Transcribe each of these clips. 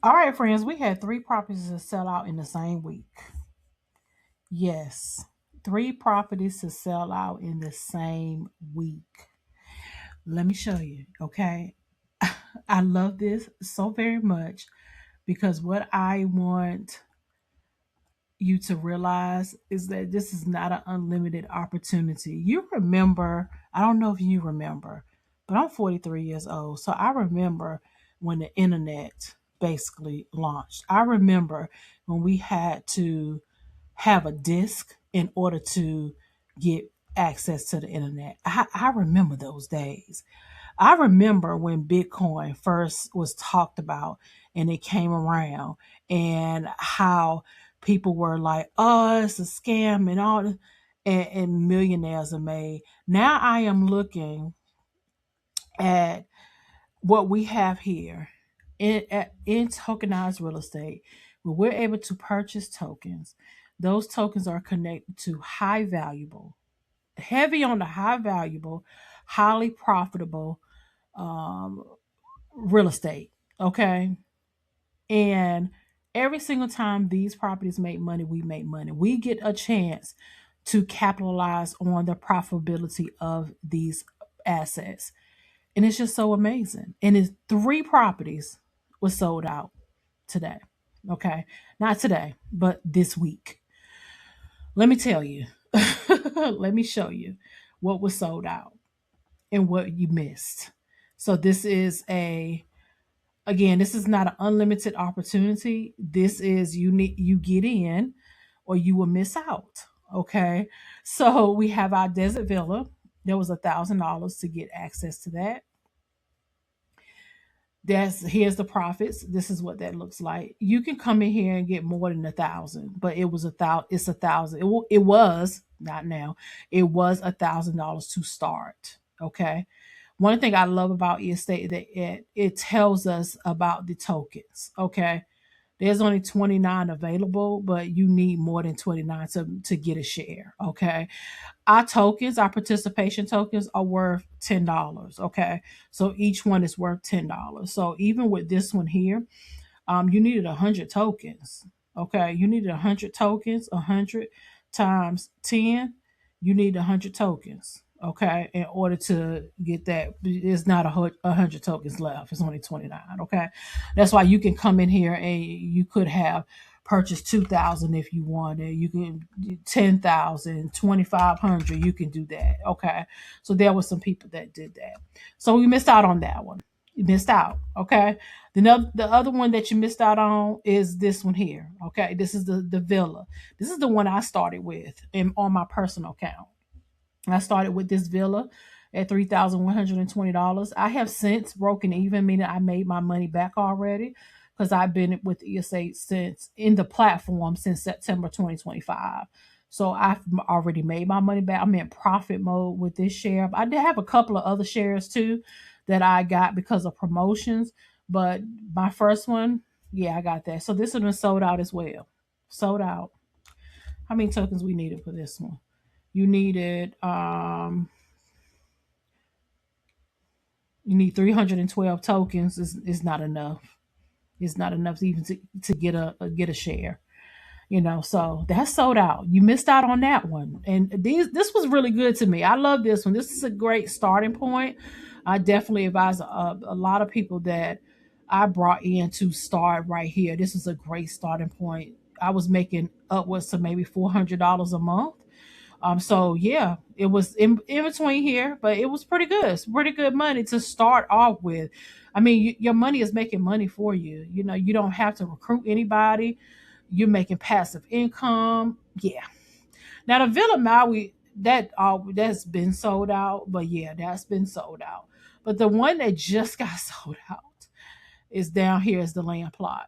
All right, friends, we had three properties to sell out in the same week. Yes, three properties to sell out in the same week. Let me show you, okay? I love this so very much because what I want you to realize is that this is not an unlimited opportunity. You remember, I don't know if you remember, but I'm 43 years old. So I remember when the internet basically launched. I remember when we had to have a disk in order to get access to the internet. I remember those days. I remember when Bitcoin first was talked about and it came around, and how people were like, oh, it's a scam and all, and millionaires are made. Now I am looking at what we have here in tokenized real estate, where we're able to purchase tokens. Those tokens are connected to high valuable, heavy on the high valuable, highly profitable um, real estate. Okay. And every single time these properties make money, we make money. We get a chance to capitalize on the profitability of these assets. And it's just so amazing. And it's three properties was sold out today. Okay. Not today, but this week. Let me tell you. Let me show you what was sold out and what you missed. So this is a again, this is not an unlimited opportunity. This is you get in or you will miss out. Okay. So we have our desert villa. There was $1,000 to get access to that. That's here's the profits. This is what that looks like. You can come in here and get more than 1,000, but it was 1,000. It's 1,000. It was not now. It was $1,000 to start. Okay. One thing I love about estate that it tells us about the tokens. Okay. There's only 29 available, but you need more than 29 to get a share. Okay. Our tokens, our participation tokens are worth $10. Okay. So each one is worth $10. So even with this one here, you needed 100 tokens. Okay. You needed 100 tokens, 100 times 10, you need 100 tokens. Okay. In order to get that, it's not 100 tokens left. It's only 29. Okay. That's why you can come in here and you could have purchased 2,000 if you wanted. You can 10,000, 2,500. You can do that. Okay. So there were some people that did that. So we missed out on that one. You missed out. Okay. The other one that you missed out on is this one here. Okay. This is the villa. This is the one I started with on my personal account. I started with this villa at $3,120. I have since broken even, meaning I made my money back already because I've been with ESA since in the platform since September 2025. So I've already made my money back. I'm in profit mode with this share. I did have a couple of other shares too that I got because of promotions, but my first one, yeah, I got that. So this has been sold out as well. Sold out. How many tokens we needed for this one? You needed you need 312 tokens. Is not enough. It's not enough even to get a share. So that's sold out. You missed out on that one. And this was really good to me. I love this one. This is a great starting point. I definitely advise a lot of people that I brought in to start right here. This is a great starting point. I was making upwards to maybe $400 a month. So yeah, it was in between here, but it was pretty good. It's pretty good money to start off with. I mean, your money is making money for you. You don't have to recruit anybody. You're making passive income. Yeah. Now the Villa Maui that's been sold out, but yeah, that's been sold out. But the one that just got sold out is down here is the land plot.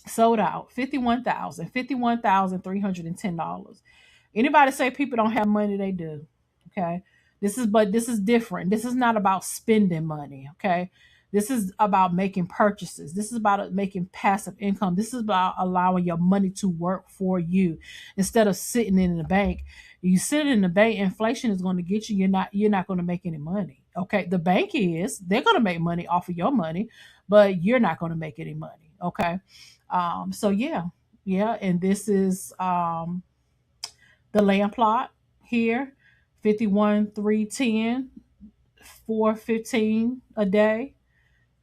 Sold out 51,310 dollars. Anybody say people don't have money, they do. Okay. This is different. This is not about spending money. Okay. This is about making purchases. This is about making passive income. This is about allowing your money to work for you instead of sitting in the bank. You sit in the bank, inflation is going to get you. You're not going to make any money. Okay. The bank is, they're going to make money off of your money, but you're not going to make any money. Okay. So yeah, and this is the land plot here, 51,310, 415 a day,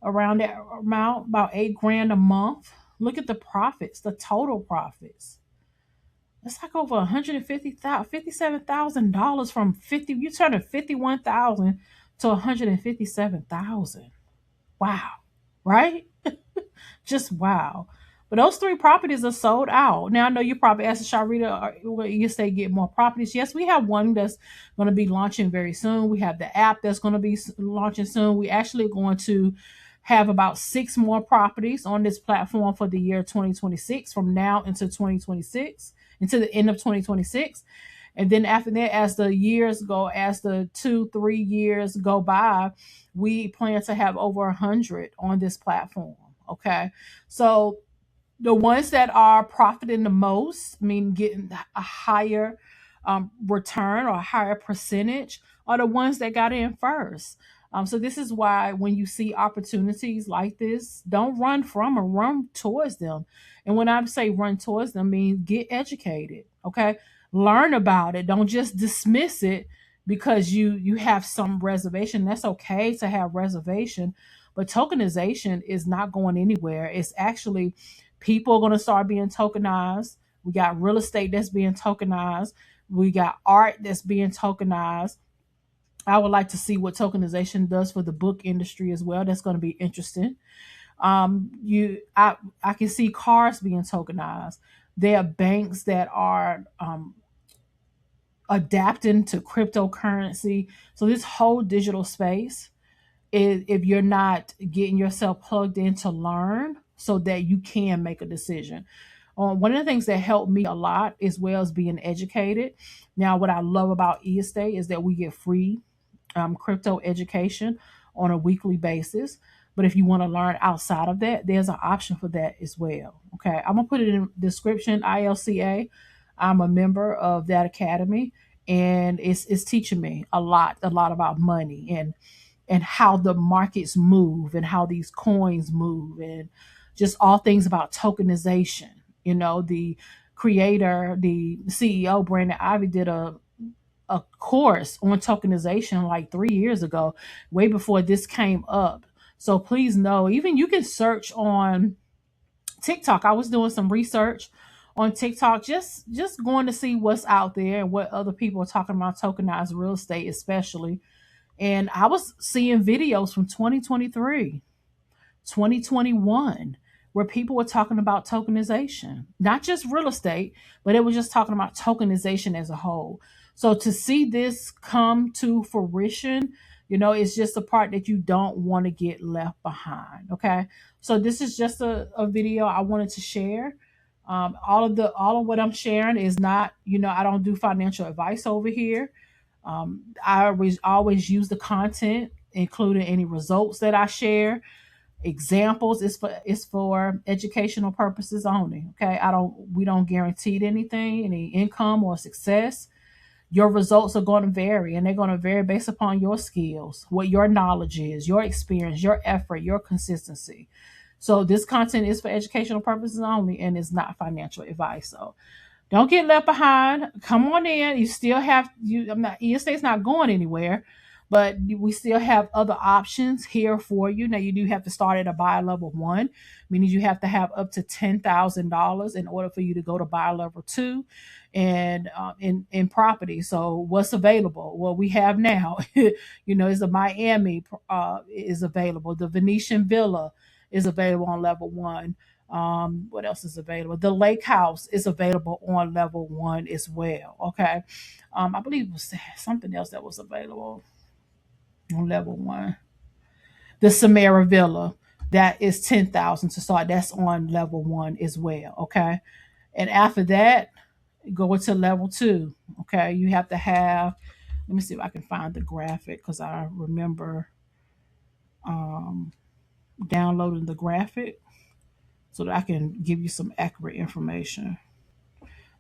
around that amount, about 8 grand a month. Look at the profits, the total profits. It's like over 150,000, $57,000 from 50. You turn a 51,000 to 157,000. Wow, right? Just wow. But those three properties are sold out. Now I know you probably asked Sharita, will you say get more properties? Yes, we have one that's going to be launching very soon. We have the app that's going to be launching soon. We actually going to have about 6 more properties on this platform for the year 2026, from now into 2026, into the end of 2026. And then after that, as the years go, as the 2, 3 years go by, we plan to have over 100 on this platform. Okay. So the ones that are profiting the most, I mean, getting a higher return or a higher percentage, are the ones that got in first. So this is why when you see opportunities like this, don't run from or run towards them. And when I say run towards them, I mean get educated. Okay, learn about it. Don't just dismiss it because you have some reservation. That's okay to have reservation, but tokenization is not going anywhere. It's actually, people are going to start being tokenized. We got real estate that's being tokenized. We got art that's being tokenized. I would like to see what tokenization does for the book industry as well. That's going to be interesting. I can see cars being tokenized. There are banks that are adapting to cryptocurrency. So this whole digital space, if you're not getting yourself plugged in to learn so that you can make a decision. One of the things that helped me a lot, as well as being educated. Now, what I love about estate is that we get free crypto education on a weekly basis. But if you want to learn outside of that, there's an option for that as well. Okay, I'm gonna put it in the description. ILCA. I'm a member of that academy, and it's teaching me a lot about money and how the markets move and how these coins move and just all things about tokenization. You know, the creator, the CEO, Brandon Ivy, did a course on tokenization like 3 years ago, way before this came up. So please know, even you can search on TikTok. I was doing some research on TikTok, just going to see what's out there and what other people are talking about tokenized real estate, especially. And I was seeing videos from 2023, 2021, where people were talking about tokenization, not just real estate, but it was just talking about tokenization as a whole. So to see this come to fruition, it's just a part that you don't want to get left behind. Okay. So this is just a video I wanted to share. All of what I'm sharing is not, I don't do financial advice over here. I always use the content, including any results that I share. Examples is for educational purposes only. Okay, we don't guarantee anything, any income or success. Your results are going to vary, and they're going to vary based upon your skills, what your knowledge is, your experience, your effort, your consistency. So this content is for educational purposes only, and it's not financial advice. So don't get left behind. Come on in. You still have you. I'm not. ESA's not going anywhere, but we still have other options here for you. Now you do have to start at a buyer level 1, meaning you have to have up to $10,000 in order for you to go to buyer level 2, and in property. So what's available? Well, we have now, is the Miami is available. The Venetian Villa is available on level 1. What else is available? The lake house is available on level 1 as well. Okay. I believe it was something else that was available on level 1. The Samara Villa, that is 10,000 to start. That's on level 1 as well. Okay. And after that, go into level 2. Okay. You have to have, let me see if I can find the graphic, because I remember um, downloading the graphic so that I can give you some accurate information.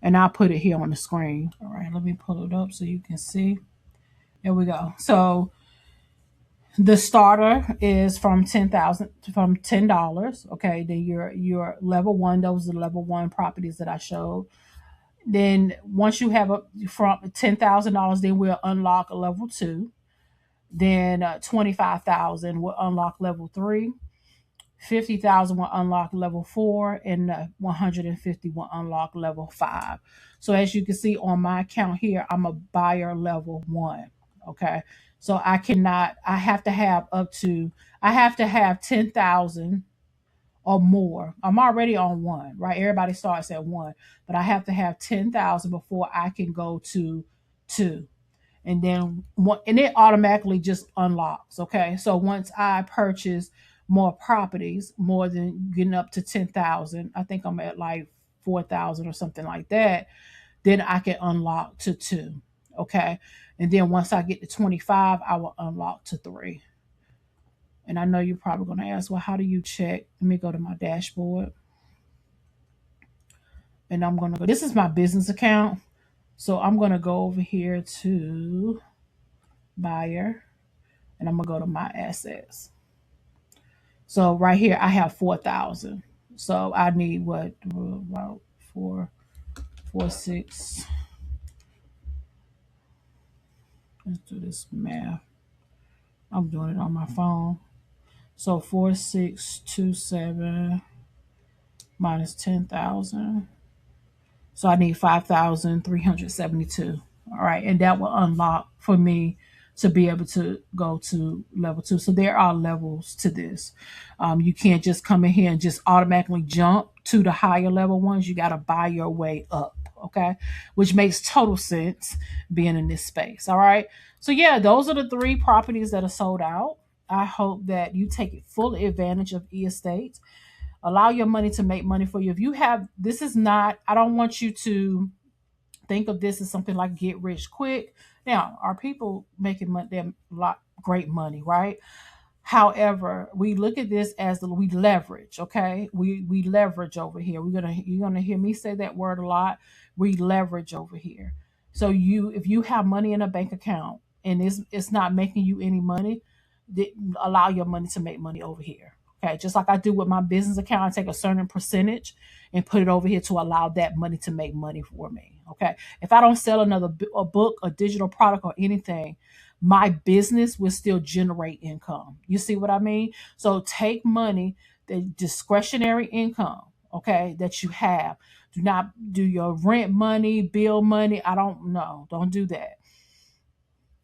And I'll put it here on the screen. All right, let me pull it up so you can see. There we go. So The starter is from 10,000 from $10. Okay, then your level one, those are the level one properties that I showed. Then once you have a from $10,000, then we'll unlock a level two. Then 25,000 will unlock level three. 50,000 will unlock level four, and 150 will unlock level five. So as you can see on my account here, I'm a buyer level one. Okay. So I have to have I have to have 10,000 or more. I'm already on one, right? Everybody starts at one, but I have to have 10,000 before I can go to two. And then one, and it automatically just unlocks. Okay. So once I purchase more properties, more than getting up to 10,000, I think I'm at like 4,000 or something like that, then I can unlock to two. Okay. And then once I get to 25, I will unlock to three. And I know you're probably going to ask, well, how do you check? Let me go to my dashboard, and I'm going to go, this is my business account. So I'm going to go over here to buyer, and I'm going to go to my assets. So right here, I have 4,000. So I need what, about four, six. Let's do this math. I'm doing it on my phone. So 4,627 minus 10,000. So I need 5,372. All right. And that will unlock for me to be able to go to level two. So there are levels to this. You can't just come in here and just automatically jump to the higher level ones. You got to buy your way up. Okay. Which makes total sense being in this space. All right. So, yeah, those are the three properties that are sold out. I hope that you take full advantage of e-estates. Allow your money to make money for you. If you have, this is not, I don't want you to think of this as something like get rich quick. Now, are people making money, them lot great money, right? However, we look at this as we leverage. Okay, we leverage over here. You're gonna hear me say that word a lot. We leverage over here. So if you have money in a bank account and it's not making you any money, allow your money to make money over here. Okay, just like I do with my business account, I take a certain percentage and put it over here to allow that money to make money for me. Okay, if I don't sell a book, a digital product, or anything, my business will still generate income. You see what I mean? So take money, the discretionary income, okay, that you have. Do not do your rent money, bill money. I don't know. Don't do that.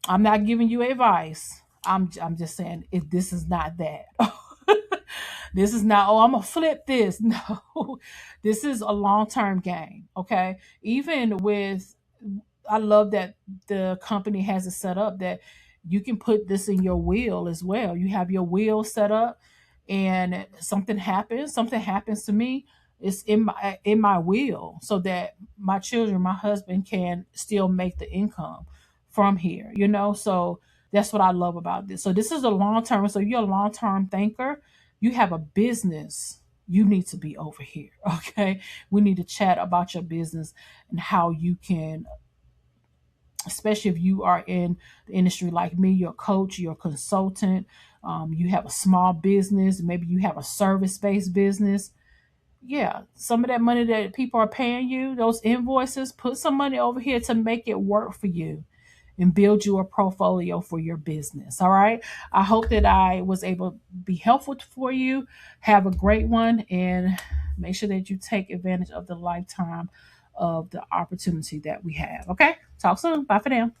I'm not giving you advice. I'm just saying if this is not that. This is not, oh, I'm gonna flip this. No, this is a long-term game. Okay. Even with, I love that the company has it set up that you can put this in your will as well. You have your will set up, and something happens to me, it's in my will, so that my children, my husband can still make the income from here, so that's what I love about this. So this is a long term. So you're a long term thinker, you have a business, you need to be over here. Okay, we need to chat about your business and how you can, especially if you are in the industry like me, you're a coach, you're a consultant, you have a small business, maybe you have a service-based business. Yeah, some of that money that people are paying you, those invoices, put some money over here to make it work for you and build you a portfolio for your business. All right. I hope that I was able to be helpful for you. Have a great one, and make sure that you take advantage of the lifetime of the opportunity that we have. Okay. Talk soon. Bye for now.